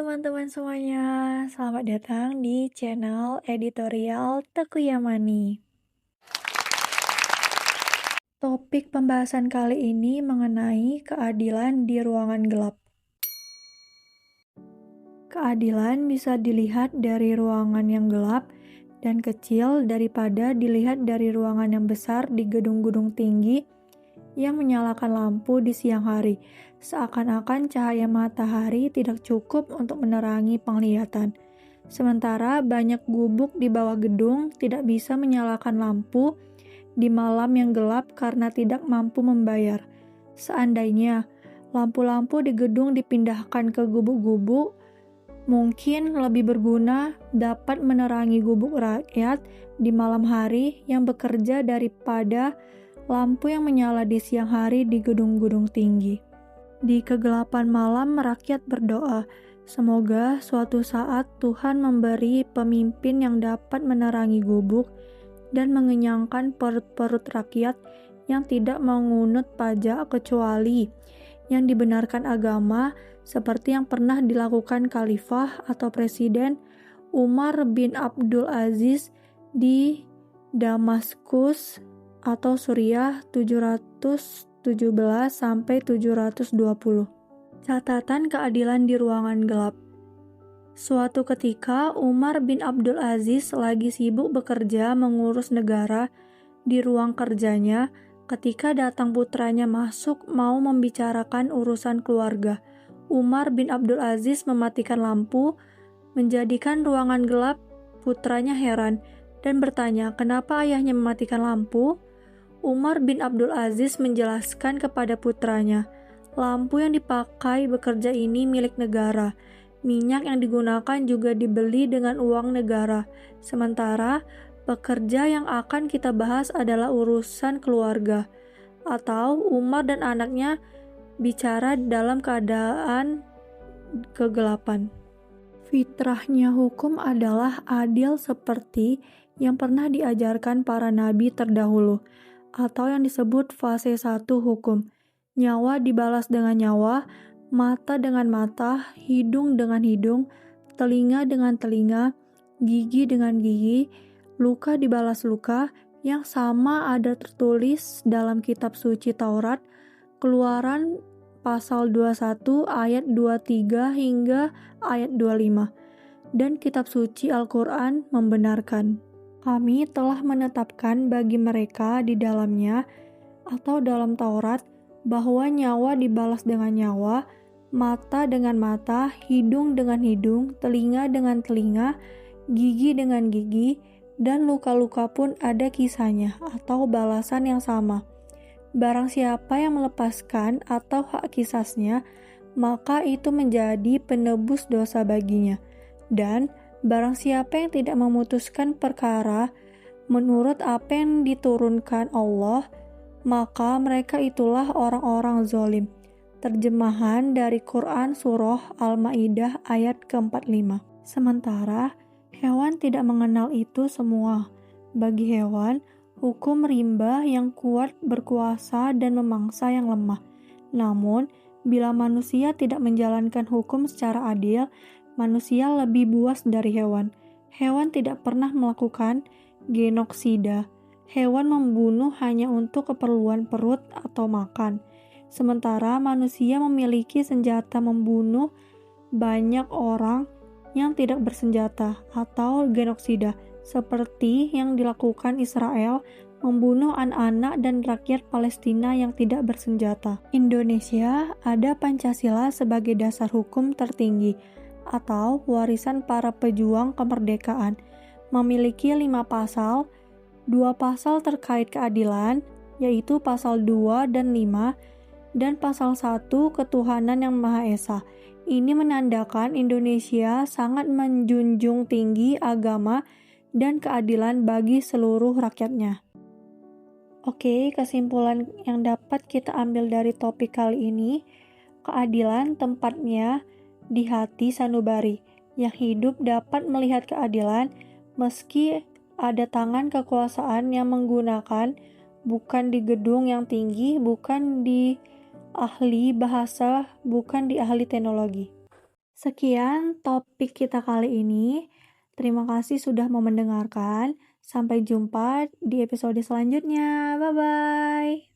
teman-teman semuanya, selamat datang di channel editorial Takuyamani. Topik pembahasan kali ini mengenai keadilan di ruangan gelap. Keadilan bisa dilihat dari ruangan yang gelap dan kecil daripada dilihat dari ruangan yang besar di gedung-gedung tinggi yang menyalakan lampu di siang hari, seakan-akan cahaya matahari tidak cukup untuk menerangi penglihatan. Sementara banyak gubuk di bawah gedung tidak bisa menyalakan lampu di malam yang gelap karena tidak mampu membayar. Seandainya lampu-lampu di gedung dipindahkan ke gubuk-gubuk, mungkin lebih berguna dapat menerangi gubuk rakyat di malam hari yang bekerja daripada lampu yang menyala di siang hari di gedung-gedung tinggi. Di kegelapan malam rakyat berdoa, semoga suatu saat Tuhan memberi pemimpin yang dapat menerangi gubuk dan mengenyangkan perut-perut rakyat yang tidak mengunut pajak kecuali yang dibenarkan agama, seperti yang pernah dilakukan Khalifah atau Presiden Umar bin Abdul Aziz di Damaskus atau Suriah 717 sampai 720. Catatan keadilan di ruangan gelap. Suatu ketika Umar bin Abdul Aziz lagi sibuk bekerja mengurus negara di ruang kerjanya ketika datang putranya masuk mau membicarakan urusan keluarga. Umar bin Abdul Aziz mematikan lampu, menjadikan ruangan gelap. Putranya heran dan bertanya, kenapa ayahnya mematikan lampu? Umar bin Abdul Aziz menjelaskan kepada putranya, lampu yang dipakai bekerja ini milik negara. Minyak yang digunakan juga dibeli dengan uang negara. Sementara pekerja yang akan kita bahas adalah urusan keluarga. Atau Umar dan anaknya bicara dalam keadaan kegelapan. Fitrahnya hukum adalah adil seperti yang pernah diajarkan para nabi terdahulu, atau yang disebut fase 1 hukum. Nyawa dibalas dengan nyawa, mata dengan mata, hidung dengan hidung, telinga dengan telinga, gigi dengan gigi, luka dibalas luka, yang sama ada tertulis dalam kitab suci Taurat, Keluaran pasal 21 ayat 23 hingga ayat 25, dan kitab suci Al-Quran membenarkan. Kami telah menetapkan bagi mereka di dalamnya atau dalam Taurat bahwa nyawa dibalas dengan nyawa, mata dengan mata, hidung dengan hidung, telinga dengan telinga, gigi dengan gigi, dan luka-luka pun ada kisahnya atau balasan yang sama. Barang siapa yang melepaskan atau hak kisasnya, maka itu menjadi penebus dosa baginya. Dan barang siapa yang tidak memutuskan perkara menurut apa yang diturunkan Allah, maka mereka itulah orang-orang zalim. Terjemahan dari Quran Surah Al-Ma'idah ayat ke-45. Sementara hewan tidak mengenal itu semua. Bagi hewan, hukum rimba yang kuat berkuasa dan memangsa yang lemah. Namun, bila manusia tidak menjalankan hukum secara adil, manusia lebih buas dari hewan. Hewan tidak pernah melakukan genosida. Hewan membunuh hanya untuk keperluan perut atau makan. Sementara manusia memiliki senjata membunuh banyak orang yang tidak bersenjata atau genosida, seperti yang dilakukan Israel membunuh anak-anak dan rakyat Palestina yang tidak bersenjata. Indonesia ada Pancasila sebagai dasar hukum tertinggi atau warisan para pejuang kemerdekaan, memiliki 5 pasal, 2 pasal terkait keadilan, yaitu pasal 2 dan 5, dan pasal 1 ketuhanan yang Maha Esa. Ini menandakan Indonesia sangat menjunjung tinggi agama dan keadilan bagi seluruh rakyatnya. Oke, kesimpulan yang dapat kita ambil dari topik kali ini, keadilan tempatnya di hati sanubari. Yang hidup dapat melihat keadilan meski ada tangan kekuasaan yang menggunakan, bukan di gedung yang tinggi, bukan di ahli bahasa, bukan di ahli teknologi. Sekian topik kita kali ini. Terima kasih sudah mau mendengarkan. Sampai jumpa di episode selanjutnya. Bye-bye.